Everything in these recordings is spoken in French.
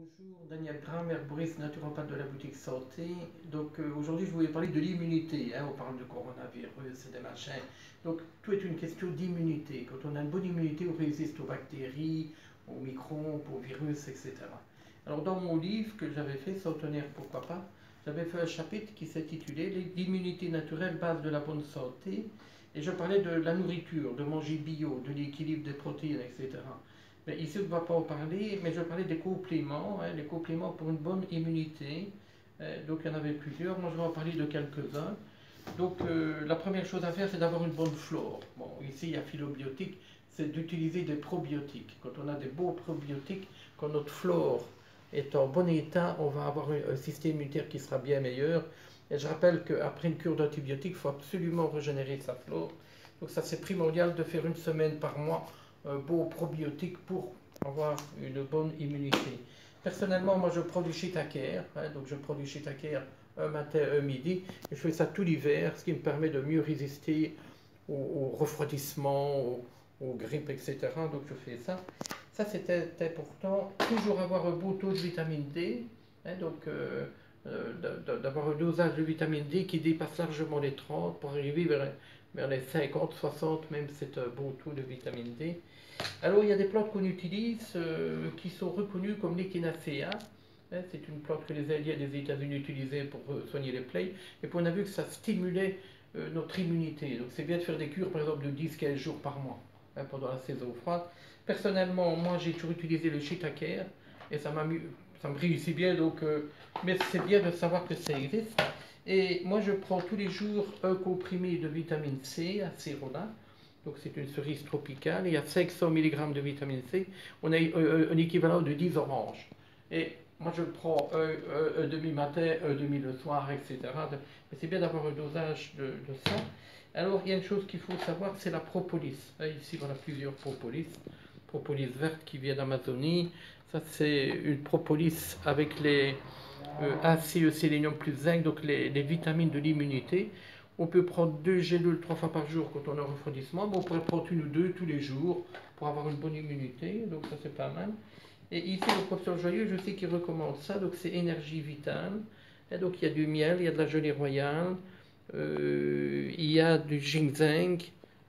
Bonjour, Daniel Graham, herboriste naturopathe de la boutique santé. Donc aujourd'hui je voulais parler de l'immunité. On parle de coronavirus et des machins. Donc tout est une question d'immunité. Quand on a une bonne immunité, on résiste aux bactéries, aux microbes, aux virus, etc. Alors dans mon livre que j'avais fait, Centenaire pourquoi pas, j'avais fait un chapitre qui s'intitulait l'immunité naturelle, base de la bonne santé. Et je parlais de la nourriture, de manger bio, de l'équilibre des protéines, etc. Mais ici, on ne va pas en parler, mais je parlais des compléments, les compléments pour une bonne immunité. Donc, il y en avait plusieurs. Moi, je vais en parler de quelques-uns. Donc, la première chose à faire, c'est d'avoir une bonne flore. Bon, ici, il y a phylobiotique, c'est d'utiliser des probiotiques. Quand on a des beaux probiotiques, quand notre flore est en bon état, on va avoir un système immunitaire qui sera bien meilleur. Et je rappelle qu'après une cure d'antibiotiques, il faut absolument régénérer sa flore. Donc, ça, c'est primordial de faire une semaine par mois un beau probiotique pour avoir une bonne immunité. Personnellement, moi je prends du shiitake, donc je prends du shiitake un matin, un midi, et je fais ça tout l'hiver, ce qui me permet de mieux résister au refroidissement, aux grippes, etc. Donc je fais ça. Ça c'était important. Toujours avoir un beau taux de vitamine D, d'avoir un dosage de vitamine D qui dépasse largement les 30 pour arriver vers les 50, 60, même c'est un bon taux de vitamine D. Alors il y a des plantes qu'on utilise qui sont reconnues comme l'Echinacea. C'est une plante que les Indiens des États-Unis utilisaient pour soigner les plaies. Et puis on a vu que ça stimulait notre immunité. Donc c'est bien de faire des cures par exemple de 10-15 jours par mois pendant la saison froide. Personnellement, moi j'ai toujours utilisé le shiitake et ça me réussit bien. Mais c'est bien de savoir que ça existe. Et moi je prends tous les jours un comprimé de vitamine C, acérola. Donc c'est une cerise tropicale, il y a 500 mg de vitamine C, on a un équivalent de 10 oranges. Et moi je prends un demi-matin, un demi le soir, etc. Mais c'est bien d'avoir un dosage de ça. Alors il y a une chose qu'il faut savoir, c'est la propolis. Ici voilà plusieurs propolis. Propolis verte qui vient d'Amazonie. Ça c'est une propolis avec les ACE sélénium plus zinc, donc les vitamines de l'immunité. On peut prendre 2 gélules 3 fois par jour quand on a un refroidissement, mais on pourrait prendre une ou deux tous les jours pour avoir une bonne immunité, donc ça c'est pas mal. Et ici le professeur Joyeux, je sais qu'il recommande ça, donc c'est énergie vitale. Et donc il y a du miel, il y a de la gelée royale, il y a du ginseng,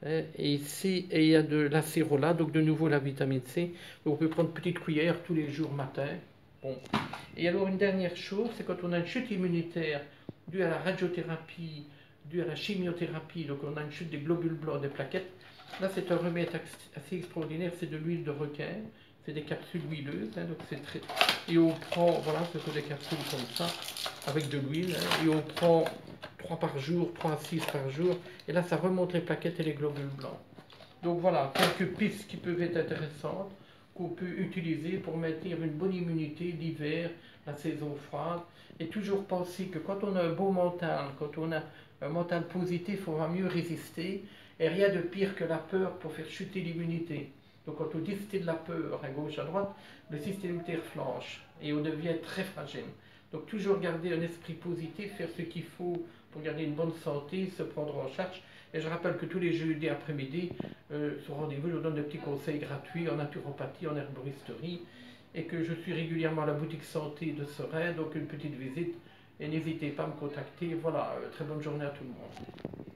et ici et il y a de l'acérola, donc de nouveau la vitamine C. Donc on peut prendre une petite cuillère tous les jours matin. Bon. Et alors une dernière chose, c'est quand on a une chute immunitaire due à la radiothérapie, dû à la chimiothérapie, donc on a une chute des globules blancs, des plaquettes. Là, c'est un remède assez extraordinaire, c'est de l'huile de requin, c'est des capsules huileuses, donc c'est très... Et on prend, voilà, ce sont des capsules comme ça, avec de l'huile, et on prend 3 par jour, 3 à 6 par jour, et là, ça remonte les plaquettes et les globules blancs. Donc voilà, quelques pistes qui peuvent être intéressantes, qu'on peut utiliser pour maintenir une bonne immunité l'hiver, la saison froide, et toujours penser que quand on a un beau mental, quand on a un mental positif, on va mieux résister, et rien de pire que la peur pour faire chuter l'immunité. Donc quand on distille de la peur à gauche, à droite, le système immunitaire flanche, et on devient très fragile. Donc toujours garder un esprit positif, faire ce qu'il faut pour garder une bonne santé, se prendre en charge. Et je rappelle que tous les jeudis après-midi, sur rendez-vous, je donne des petits conseils gratuits en naturopathie, en herboristerie, et que je suis régulièrement à la boutique santé de Serein, donc une petite visite, et n'hésitez pas à me contacter. Voilà, très bonne journée à tout le monde.